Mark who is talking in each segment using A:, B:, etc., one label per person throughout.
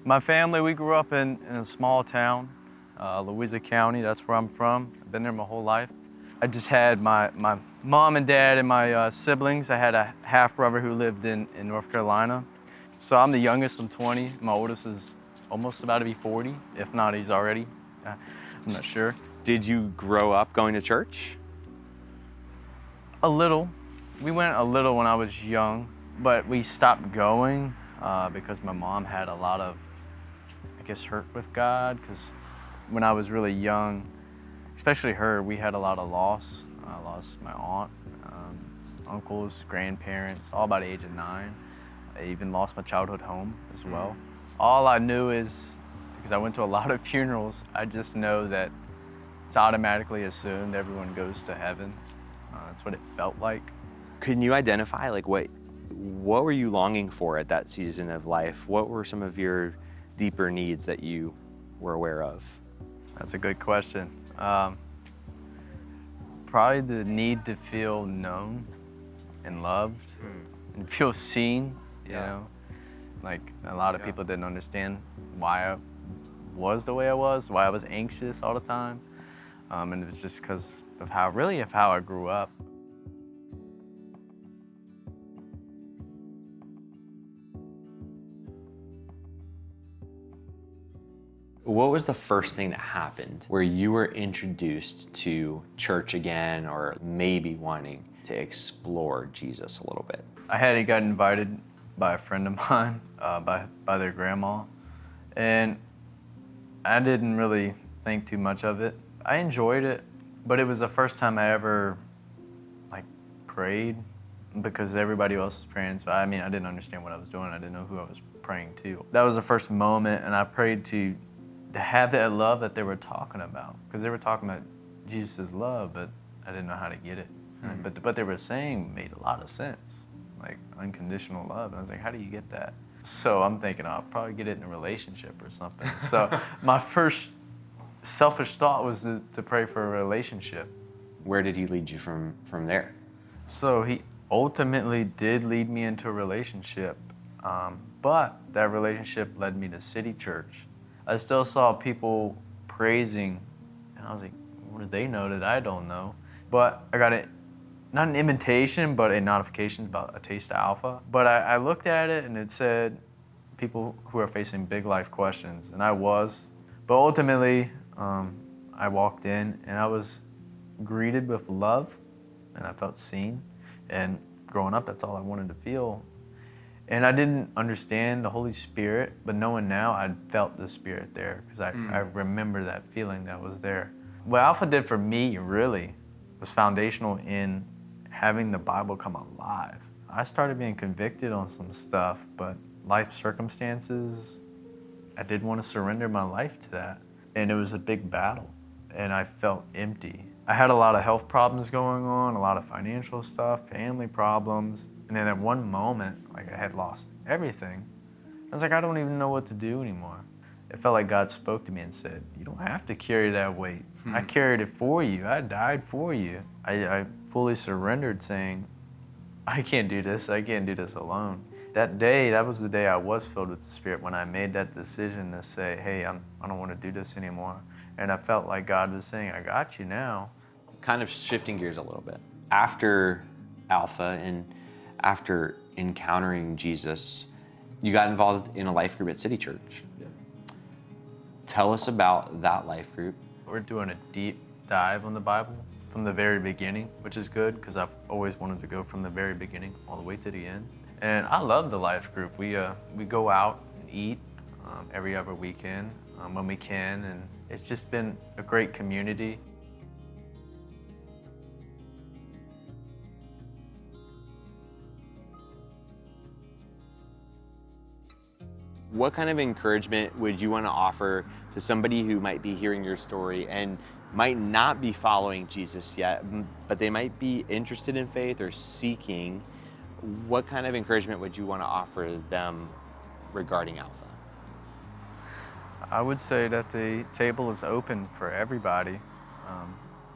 A: My family, we grew up in a small town, Louisa County. That's where I'm from. I've been there my whole life. I just had my mom and dad and my siblings. I had a half-brother who lived in North Carolina. So I'm the youngest, I'm 20. My oldest is almost about to be 40. If not, he's already. I'm not sure.
B: Did you grow up going to church?
A: A little. We went a little when I was young, but we stopped going because my mom had a lot of, I guess, hurt with God. Because when I was really young, especially her, we had a lot of loss. I lost my aunt, uncles, grandparents, all by the age of 9. I even lost my childhood home as well. All I knew is, because I went to a lot of funerals, I just know that it's automatically assumed everyone goes to heaven. That's what it felt like.
B: Can you identify like what were you longing for at that season of life? What were some of your deeper needs that you were aware of?
A: That's a good question. Probably the need to feel known and loved and feel seen, you know? Like a lot of people didn't understand why I was the way I was, why I was anxious all the time. And it was just because of how I grew up.
B: What was the first thing that happened where you were introduced to church again or maybe wanting to explore Jesus a little bit?
A: I had got invited by a friend of mine, by their grandma, and I didn't really think too much of it. I enjoyed it, but it was the first time I ever prayed because everybody else was praying. So I didn't understand what I was doing. I didn't know who I was praying to. That was the first moment, and I prayed to have that love that they were talking about, because they were talking about Jesus' love, but I didn't know how to get it. But what they were saying made a lot of sense, like unconditional love. And I was like, how do you get that? So I'm thinking, I'll probably get it in a relationship or something. So my first selfish thought was to pray for a relationship.
B: Where did he lead you from there?
A: So he ultimately did lead me into a relationship, but that relationship led me to City Church. I still saw people praising, and I was like, what do they know that I don't know? But I got not an invitation, but a notification about a Taste of Alpha. But I looked at it, and it said people who are facing big life questions, and I was. But ultimately, I walked in, and I was greeted with love, and I felt seen. And growing up, that's all I wanted to feel. And I didn't understand the Holy Spirit, but knowing now, I felt the Spirit there, because I remember that feeling that was there. What Alpha did for me, really, was foundational in having the Bible come alive. I started being convicted on some stuff, but life circumstances, I didn't want to surrender my life to that. And it was a big battle, and I felt empty. I had a lot of health problems going on, a lot of financial stuff, family problems. And then at one moment, I had lost everything. I was like, I don't even know what to do anymore. It felt like God spoke to me and said, you don't have to carry that weight. I carried it for you. I died for you. I fully surrendered, saying, I can't do this. I can't do this alone. That day, that was the day I was filled with the Spirit, when I made that decision to say, hey, I don't want to do this anymore. And I felt like God was saying, I got you now.
B: Kind of shifting gears a little bit. After Alpha and after encountering Jesus, you got involved in a life group at City Church. Yeah. Tell us about that life group.
A: We're doing a deep dive on the Bible from the very beginning, which is good, because I've always wanted to go from the very beginning all the way to the end. And I love the life group. We go out and eat every other weekend when we can, and it's just been a great community.
B: What kind of encouragement would you want to offer to somebody who might be hearing your story and might not be following Jesus yet, but they might be interested in faith or seeking? What kind of encouragement would you want to offer them regarding Alpha?
A: I would say that the table is open for everybody.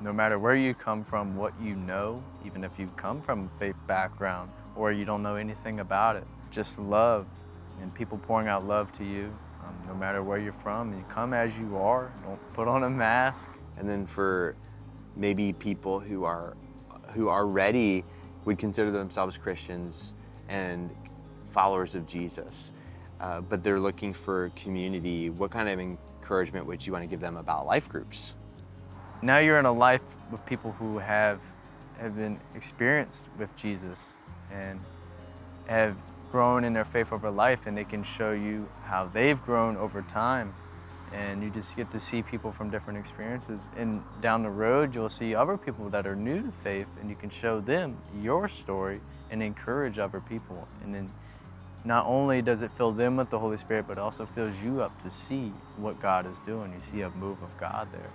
A: No matter where you come from, what you know, even if you come from a faith background or you don't know anything about it, just love and people pouring out love to you. no matter where you're from. You come as you are. Don't put on a mask.
B: And then for maybe people who already would consider themselves Christians and followers of Jesus, but they're looking for community, what kind of encouragement would you want to give them about life groups?
A: Now you're in a life with people who have been experienced with Jesus and have grown in their faith over life, and they can show you how they've grown over time. And you just get to see people from different experiences. And down the road, you'll see other people that are new to faith, and you can show them your story and encourage other people. And then not only does it fill them with the Holy Spirit, but it also fills you up to see what God is doing. You see a move of God there.